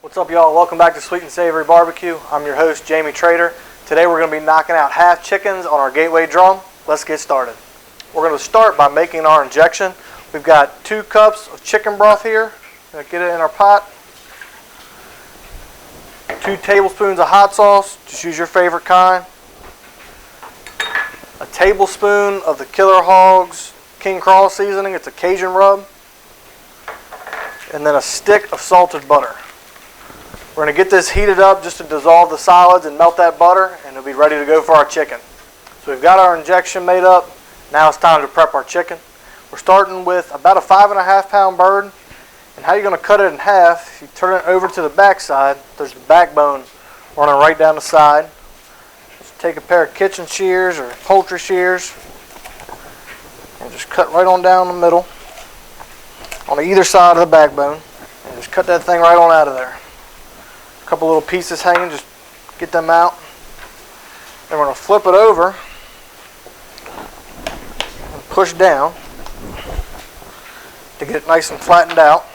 What's up, y'all? Welcome back to Sweet and Savory Barbecue. I'm your host, Jamie Trader. Today we're going to be knocking out half chickens on our gateway drum. Let's get started. We're going to start by making our injection. We've got 2 cups of chicken broth here. We're going to get it in our pot. 2 tablespoons of hot sauce. Just use your favorite kind. A tablespoon of the Killer Hogs King Craw seasoning. It's a Cajun rub. And then a stick of salted butter. We're going to get this heated up just to dissolve the solids and melt that butter, and it'll be ready to go for our chicken. So we've got our injection made up. Now it's time to prep our chicken. We're starting with about a 5.5 pound bird. And how you're going to cut it in half, you turn it over to the back side. There's the backbone running right down the side. Just take a pair of kitchen shears or poultry shears and just cut right on down the middle on either side of the backbone, and just cut that thing right on out of there. A couple little pieces hanging, just get them out. Then we're going to flip it over and push down to get it nice and flattened out.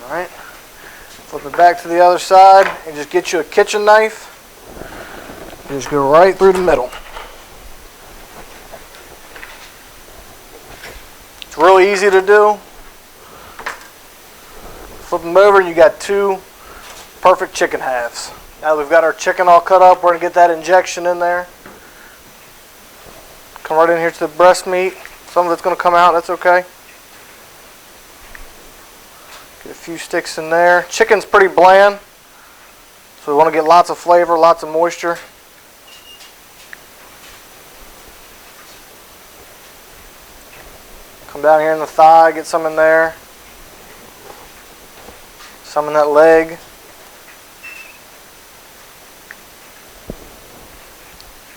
Alright, flip it back to the other side and just get you a kitchen knife and just go right through the middle. It's really easy to do. Flip them over and you got 2 perfect chicken halves. Now that we've got our chicken all cut up, we're going to get that injection in there. Come right in here to the breast meat. Some of it's going to come out, that's okay. Get a few sticks in there. Chicken's pretty bland, so we want to get lots of flavor, lots of moisture. Come down here in the thigh, get some in there. Some in that leg.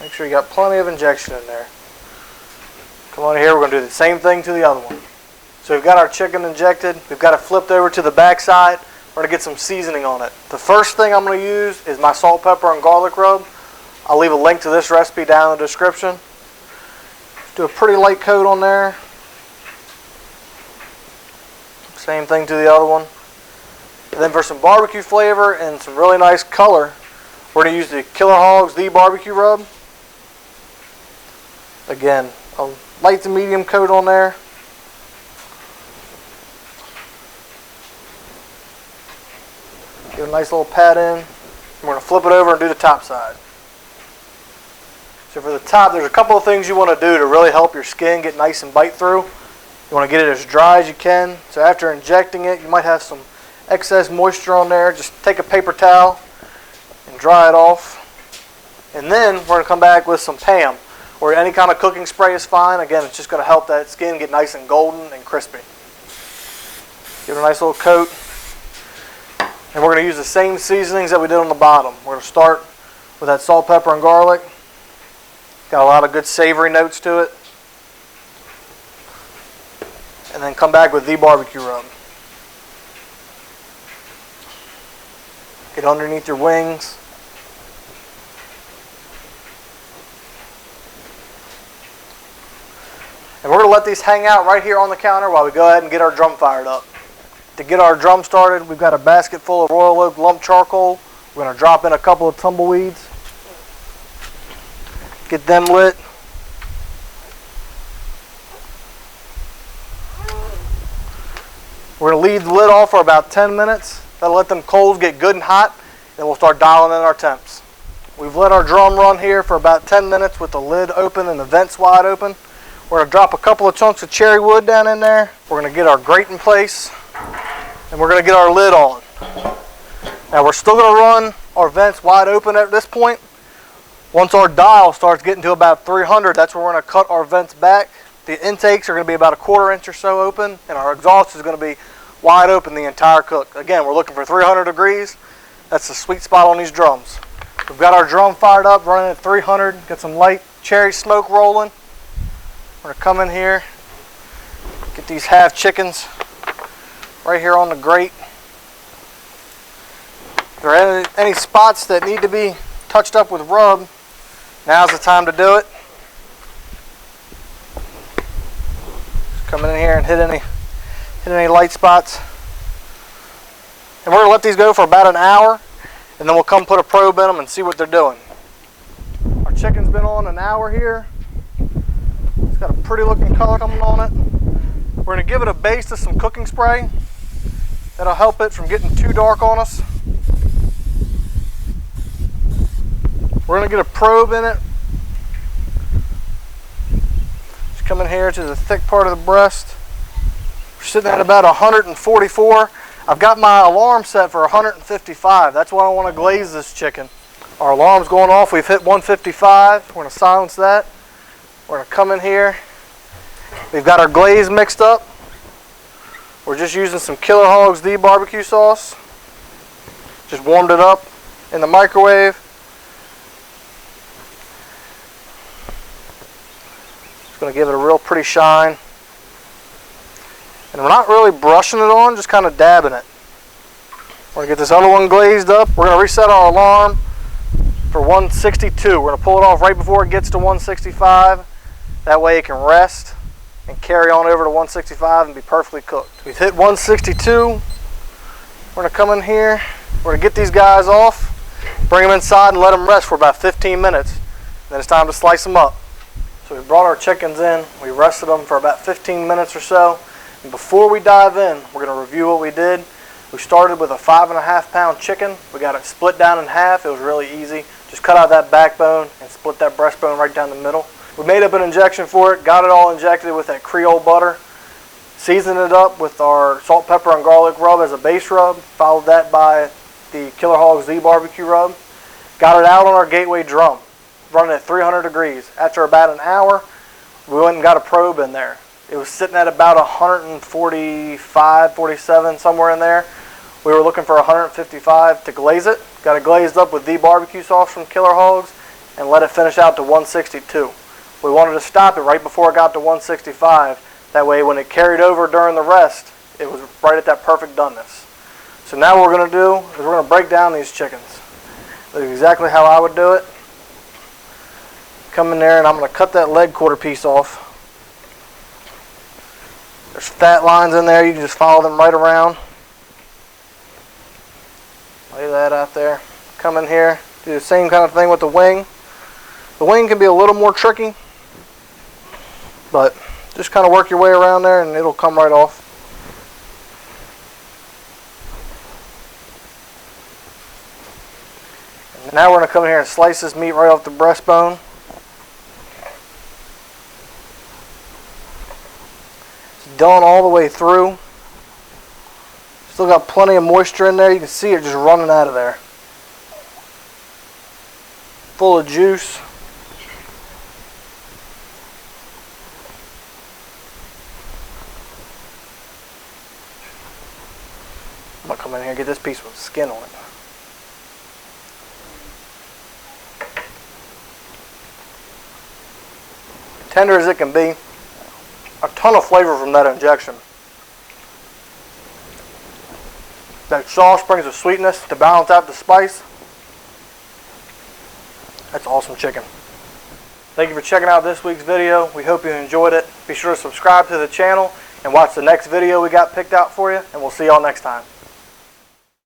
Make sure you got plenty of injection in there. Come on here, we're going to do the same thing to the other one. So we've got our chicken injected. We've got it flipped over to the back side. We're going to get some seasoning on it. The first thing I'm going to use is my salt, pepper, and garlic rub. I'll leave a link to this recipe down in the description. Do a pretty light coat on there. Same thing to the other one. And then for some barbecue flavor and some really nice color, we're going to use the Killer Hogs The Barbecue Rub. Again, a light to medium coat on there. Give a nice little pat in. We're going to flip it over and do the top side. So for the top, there's a couple of things you want to do to really help your skin get nice and bite through. You want to get it as dry as you can. So after injecting it, you might have some excess moisture on there. Just take a paper towel and dry it off. And then we're going to come back with some Pam, or any kind of cooking spray is fine. Again, it's just going to help that skin get nice and golden and crispy. Give it a nice little coat. And we're going to use the same seasonings that we did on the bottom. We're going to start with that salt, pepper, and garlic. Got a lot of good savory notes to it. And then come back with the barbecue rub. Get underneath your wings. And we're going to let these hang out right here on the counter while we go ahead and get our drum fired up. To get our drum started, we've got a basket full of Royal Oak lump charcoal. We're going to drop in a couple of tumbleweeds. Get them lit. We're going to leave the lid off for about 10 minutes. That'll let them coals get good and hot. Then we'll start dialing in our temps. We've let our drum run here for about 10 minutes with the lid open and the vents wide open. We're going to drop a couple of chunks of cherry wood down in there. We're going to get our grate in place. And we're going to get our lid on. Now we're still going to run our vents wide open at this point. Once our dial starts getting to about 300, that's where we're going to cut our vents back. The intakes are going to be about 1/4 inch or so open, and our exhaust is going to be wide open the entire cook. Again, we're looking for 300 degrees. That's the sweet spot on these drums. We've got our drum fired up, running at 300. Got some light cherry smoke rolling. We're going to come in here, get these half chickens right here on the grate. If there are any spots that need to be touched up with rub, now's the time to do it. Come in here and hit any light spots. And we're gonna let these go for about an hour, and then we'll come put a probe in them and see what they're doing. Our chicken's been on an hour here. It's got a pretty looking color coming on it. We're gonna give it a base of some cooking spray. That'll help it from getting too dark on us. We're gonna get a probe in it. Just come in here to the thick part of the breast. We're sitting at about 144. I've got my alarm set for 155. That's why I want to glaze this chicken. Our alarm's going off. We've hit 155. We're gonna silence that. We're gonna come in here. We've got our glaze mixed up. We're just using some Killer Hogs barbecue sauce. Just warmed it up in the microwave. Just gonna give it a real pretty shine. And we're not really brushing it on, just kind of dabbing it. We're gonna get this other one glazed up. We're gonna reset our alarm for 162. We're gonna pull it off right before it gets to 165. That way it can rest and carry on over to 165 and be perfectly cooked. We've hit 162. We're gonna come in here. We're gonna get these guys off, bring them inside and let them rest for about 15 minutes. Then it's time to slice them up. So we brought our chickens in. We rested them for about 15 minutes or so. And before we dive in, we're gonna review what we did. We started with a 5.5 pound chicken. We got it split down in half. It was really easy. Just cut out that backbone and split that breastbone right down the middle. We made up an injection for it, got it all injected with that Creole butter, seasoned it up with our salt, pepper, and garlic rub as a base rub, followed that by the Killer Hogs barbecue rub. Got it out on our gateway drum, running at 300 degrees. After about an hour, we went and got a probe in there. It was sitting at about 145, 47, somewhere in there. We were looking for 155 to glaze it. Got it glazed up with the barbecue sauce from Killer Hogs and let it finish out to 162. We wanted to stop it right before it got to 165. That way when it carried over during the rest, it was right at that perfect doneness. So now what we're going to do is we're going to break down these chickens. That's exactly how I would do it. Come in there and I'm going to cut that leg quarter piece off. There's fat lines in there. You can just follow them right around. Lay that out there. Come in here. Do the same kind of thing with the wing. The wing can be a little more tricky, but just kind of work your way around there and it'll come right off. And now we're going to come in here and slice this meat right off the breastbone. It's done all the way through. Still got plenty of moisture in there. You can see it just running out of there. Full of juice. I'm going to come in here and get this piece with skin on it. Tender as it can be. A ton of flavor from that injection. That sauce brings a sweetness to balance out the spice. That's awesome chicken. Thank you for checking out this week's video. We hope you enjoyed it. Be sure to subscribe to the channel and watch the next video we got picked out for you, and we'll see y'all next time.